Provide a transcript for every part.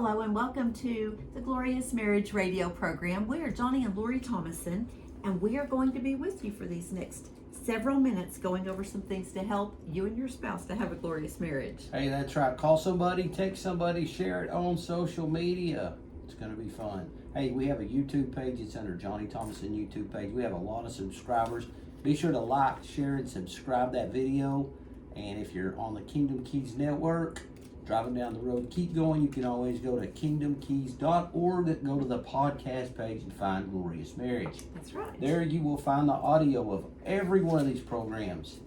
Hello and welcome to the Glorious Marriage Radio program. We are Johnny and Lori Thomason, and we are going to be with you for these next several minutes going over some things to help you and your spouse to have a glorious marriage. Hey, that's right. Call somebody, text somebody, share it on social media. It's going to be fun. Hey, we have a YouTube page. It's under Johnny Thomason YouTube page. We have a lot of subscribers. Be sure to like, share, and subscribe that video. And if you're on the Kingdom Keys Network, driving down the road, keep going. You can always go to kingdomkeys.org, go to the podcast page and find Glorious Marriage. That's right. There you will find the audio of every one of these programs.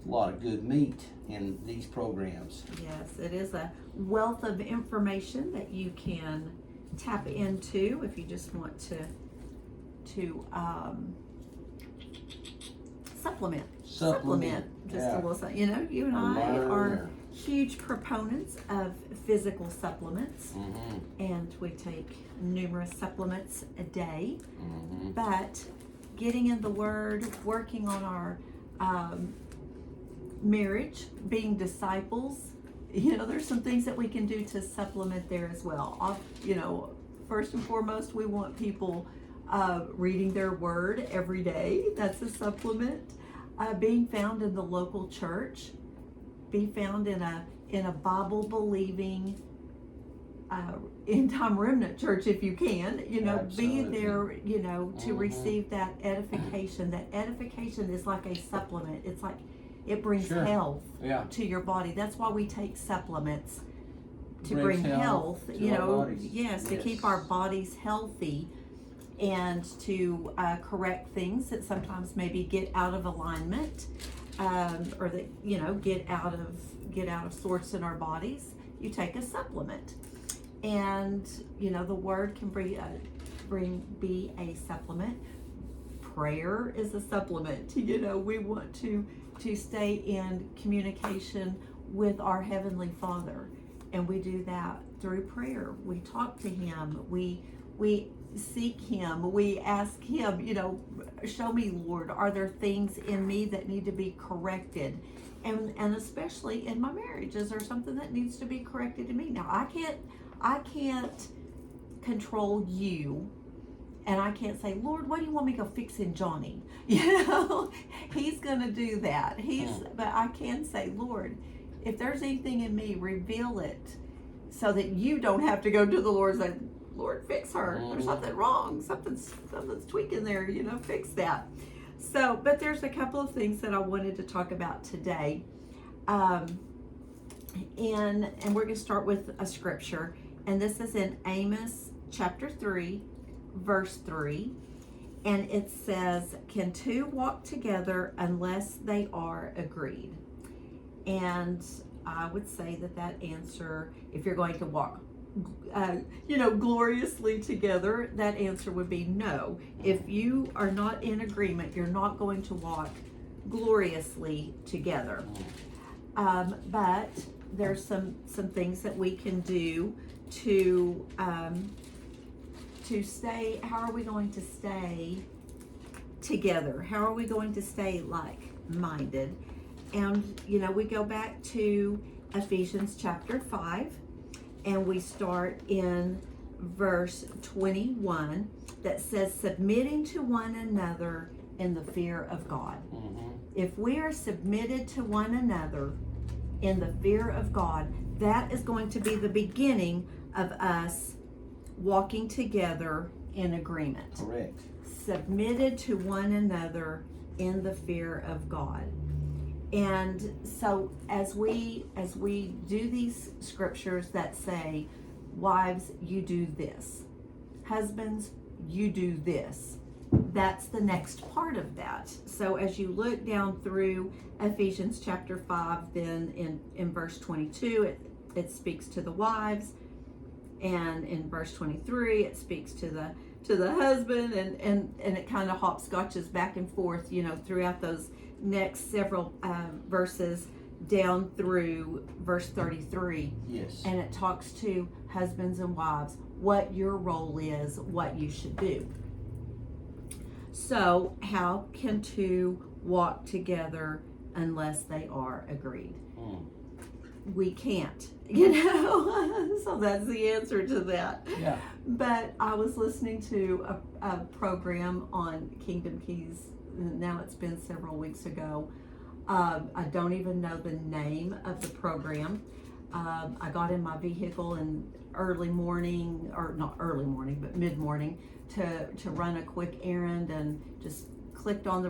A lot of good meat in these programs. Yes, it is a wealth of information that you can tap into if you just want to supplement just yeah. a little. You know, you and I are huge proponents of physical supplements, and we take numerous supplements a day. But getting in the Word, working on our marriage, being disciples, you know, there's some things that we can do to supplement there as well. You know, first and foremost, we want people reading their Word every day. That's a supplement. Being found in the local church. Be found in a Bible believing end time remnant church if you can. You know, Absolutely. Be there. You know, to receive that edification. That edification is like a supplement. It's like it brings health to your body. That's why we take supplements to bring health. You know, yes, to keep our bodies healthy and to correct things that sometimes maybe get out of alignment. Or that, you know, get out of sorts in our bodies. You take a supplement, and you know the Word can be a supplement. Prayer is a supplement. You know, we want to stay in communication with our Heavenly Father, and we do that through prayer. We talk to Him. We seek Him. We ask Him, you know, show me, Lord, are there things in me that need to be corrected? And especially in my marriage, is there something that needs to be corrected in me? Now, I can't control you, and I can't say, Lord, what do you want me to go fix in Johnny? You know, He's gonna do that. But I can say, Lord, if there's anything in me, reveal it so that you don't have to go to the Lord and say, Lord, fix her. There's something wrong. Something's tweaking there, you know, fix that. So, but there's a couple of things that I wanted to talk about today. And we're going to start with a scripture. And this is in Amos chapter 3, verse 3. And it says, can two walk together unless they are agreed? And I would say that answer, if you're going to walk gloriously together, that answer would be no. If you are not in agreement, you're not going to walk gloriously together. But there's some things that we can do to stay. How are we going to stay together? How are we going to stay like-minded? And, you know, we go back to Ephesians chapter 5. And we start in verse 21 that says, submitting to one another in the fear of God. If we are submitted to one another in the fear of God, that is going to be the beginning of us walking together in agreement. Correct. Submitted to one another in the fear of God. And so as we do these scriptures that say, wives, you do this, husbands, you do this, that's the next part of that. So as you look down through Ephesians chapter 5, then in verse 22 it speaks to the wives, and in verse 23 it speaks to the husband, and it kind of hopscotches back and forth, you know, throughout those next several verses down through verse 33. Yes. And it talks to husbands and wives, what your role is, what you should do. So how can two walk together unless they are agreed? we can't, so that's the answer to that. Yeah. But I was listening to a program on Kingdom Keys. Now it's been several weeks ago. I don't even know the name of the program. I got in my vehicle in early morning, or not early morning, but mid-morning, to run a quick errand, and just clicked on the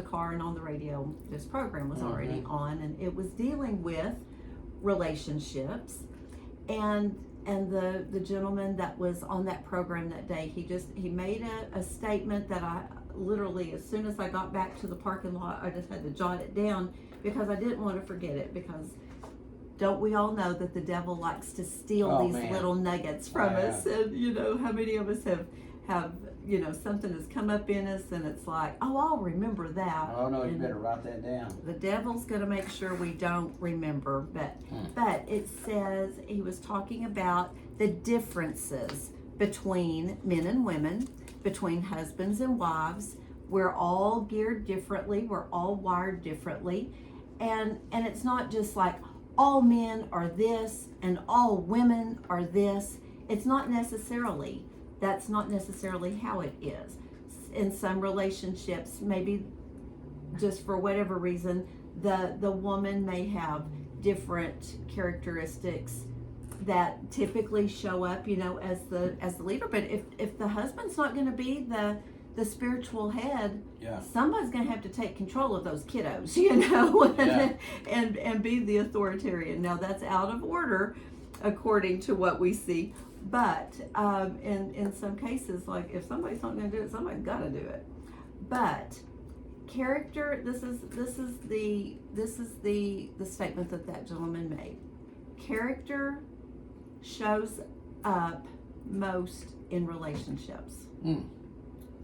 car, and on the radio this program was already on, and it was dealing with relationships. And the gentleman that was on that program that day, he made a statement that I literally, as soon as I got back to the parking lot, I just had to jot it down because I didn't want to forget it. Because don't we all know that the devil likes to steal these little nuggets from us? And how many of us have something has come up in us, and it's like, oh, I'll remember that. Oh no, you better write that down. The devil's going to make sure we don't remember. But it says, he was talking about the differences between men and women, between husbands and wives. We're all geared differently. We're all wired differently. And it's not just like all men are this and all women are this. It's not necessarily. That's not necessarily how it is. In some relationships, maybe just for whatever reason, the woman may have different characteristics that typically show up, as the leader. But if the husband's not going to be the spiritual head, somebody's going to have to take control of those kiddos, and be the authoritarian. Now that's out of order according to what we see. But in some cases, like if somebody's not going to do it, somebody's got to do it. But character. This is the statement that gentleman made. Character shows up most in relationships.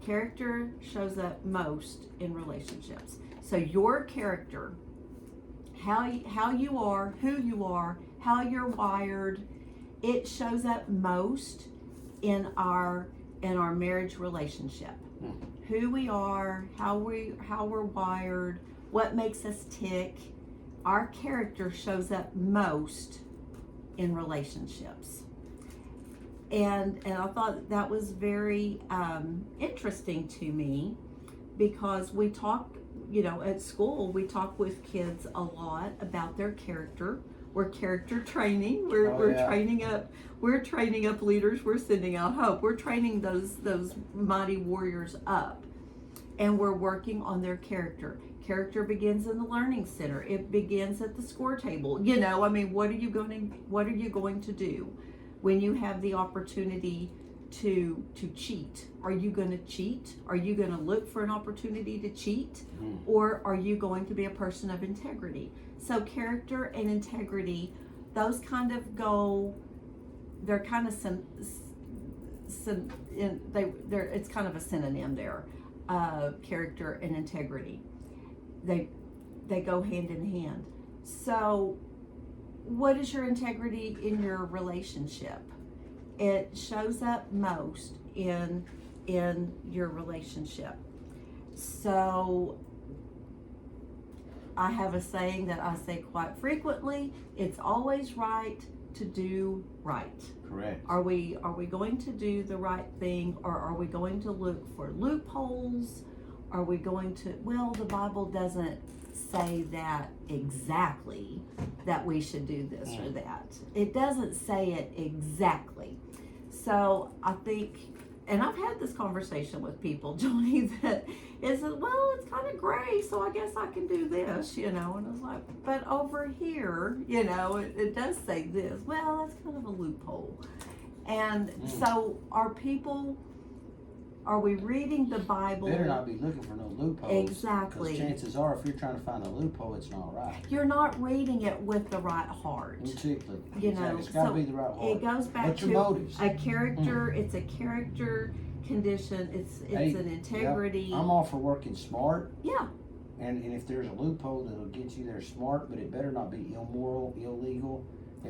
Character shows up most in relationships. So your character, how you are, who you are, how you're wired, it shows up most in our marriage relationship. Who we are, how we're wired, what makes us tick. Our character shows up most in relationships. And I thought that was very interesting to me, because we talk, at school, we talk with kids a lot about their character. We're character training. We're training up leaders. We're sending out hope. We're training those mighty warriors up, and we're working on their character. Character begins in the learning center. It begins at the score table. What are you going to do when you have the opportunity to cheat? Are you going to cheat? Are you going to look for an opportunity to cheat? Or are you going to be a person of integrity? So character and integrity, those kind of go, they're kind of it's kind of a synonym there. Character and integrity, they go hand in hand. So what is your integrity in your relationship? It shows up most in your relationship. So I have a saying that I say quite frequently: it's always right to do right. Correct. Are we going to do the right thing, or are we going to look for loopholes? Are we going to, the Bible doesn't say that exactly, that we should do this or that. It doesn't say it exactly. So I think, and I've had this conversation with people, Johnny, that is, it's kind of gray, so I guess I can do this, and I was like, but over here, it does say this. Well, that's kind of a loophole. And so are we reading the Bible? Better not be looking for no loopholes. Exactly. Because chances are, if you're trying to find a loophole, it's not right. You're not reading it with the right heart. Exactly. It's got to be the right heart. It goes back to motives? A character. It's a character condition. It's an integrity. I'm all for working smart. Yeah. And if there's a loophole that'll get you there smart, but it better not be immoral, illegal.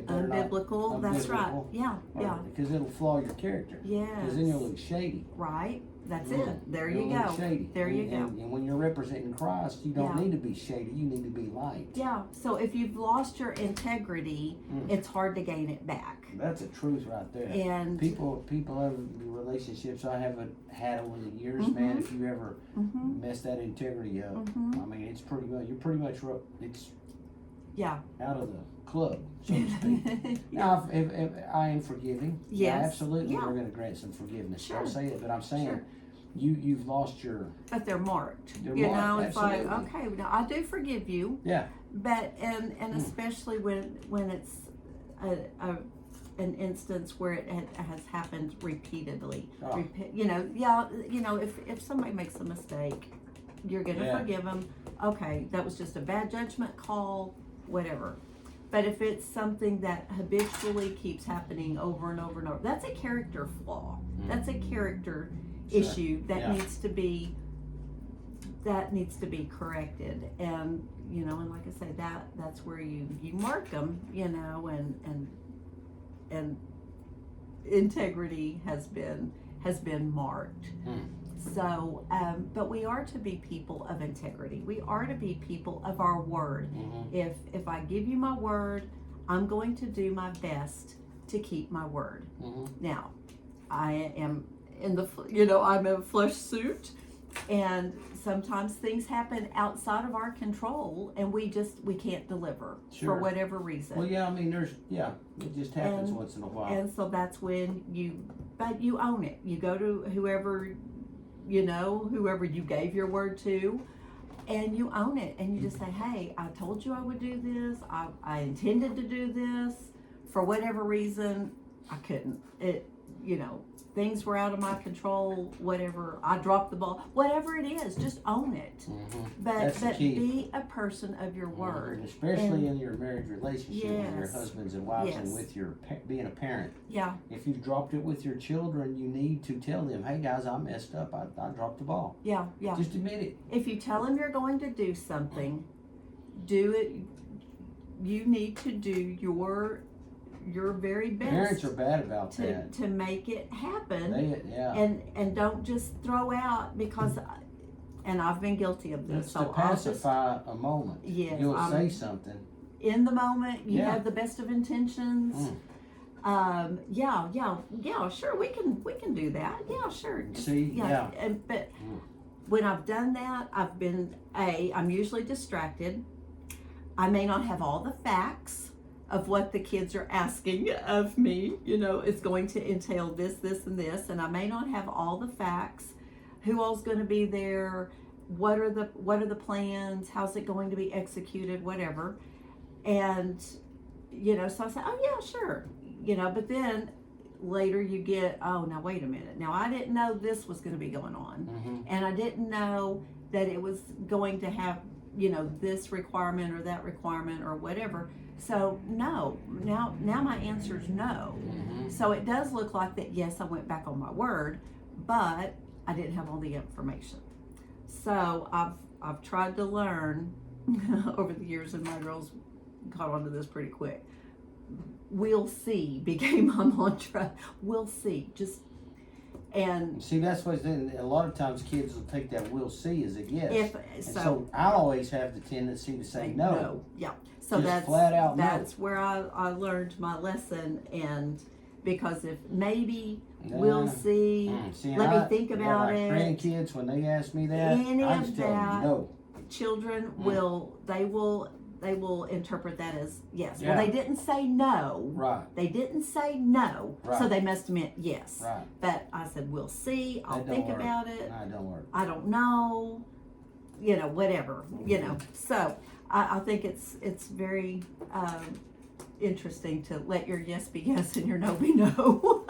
Unbiblical. That's right. Yeah. Because it'll flaw your character. Yeah. Because then you'll look shady. Right. That's it. There you you don't go. look shady. There you go. And when you're representing Christ, you don't need to be shady. You need to be light. Yeah. So if you've lost your integrity, it's hard to gain it back. That's the truth right there. And people have relationships I haven't had over the years, man. If you ever mess that integrity up, I mean, it's pretty much it's out of the club, so to speak. Now, if I am forgiving, absolutely, we're going to grant some forgiveness. Sure. I'll say it, but I'm saying you've lost your. But they're marked. They're you marked, know, it's absolutely. like, okay, now I do forgive you. Yeah. But and especially when it's an instance where it has happened repeatedly. If somebody makes a mistake, you're going to forgive them. Okay, that was just a bad judgment call, whatever. But if it's something that habitually keeps happening over and over and over, that's a character flaw. That's a character issue that needs to be corrected. And and like I say, that's where you mark them, and integrity has been marked. So, but we are to be people of integrity. We are to be people of our word. If I give you my word, I'm going to do my best to keep my word. Now, I am I'm in a flesh suit, and sometimes things happen outside of our control, and we can't deliver for whatever reason. Well, yeah, I mean, it just happens once in a while. And so that's when you own it. You go to whoever you gave your word to, and you own it, and you just say, hey, I told you I would do this. I intended to do this. For whatever reason, I couldn't. Things were out of my control, whatever. I dropped the ball. Whatever it is, just own it. But be a person of your word. Especially in your marriage relationship with your husbands and wives and with your being a parent. Yeah. If you've dropped it with your children, you need to tell them, hey guys, I messed up. I dropped the ball. Yeah. Just admit it. If you tell them you're going to do something, do it. You need to do your very best. Parents are bad about that. To make it happen. And don't just throw out because, and I've been guilty of this. It's to pacify a moment. Yes. You'll say something. In the moment, you have the best of intentions. Sure, we can do that. Yeah, sure. But when I've done that, I'm usually distracted. I may not have all the facts of what the kids are asking of me. It's going to entail this, and this, and I may not have all the facts. Who all's going to be there? What are the plans? How's it going to be executed? Whatever. And so I say, oh yeah, sure. But then later you get, oh, now wait a minute. Now I didn't know this was going to be going on, and I didn't know that it was going to have this requirement or that requirement or whatever. So no, now my answer is no. So it does look like that, yes, I went back on my word, but I didn't have all the information. So I've tried to learn over the years, and my girls caught on to this pretty quick. We'll see became my mantra. We'll see. And see, that's what a lot of times kids will take that "we'll see" as a yes. So I always have the tendency to say no. Yeah. So just that's flat out that's where I learned my lesson, and because if maybe we'll see, let me think about it. Grandkids, when they ask me that, I just tell them no. Children they will interpret that as yes. Yeah. Well, they didn't say no. Right. They didn't say no. Right. So they must have meant yes. Right. But I said, we'll see. I'll think about it. No, it don't work. I don't know. Whatever. So I think it's very interesting to let your yes be yes and your no be no.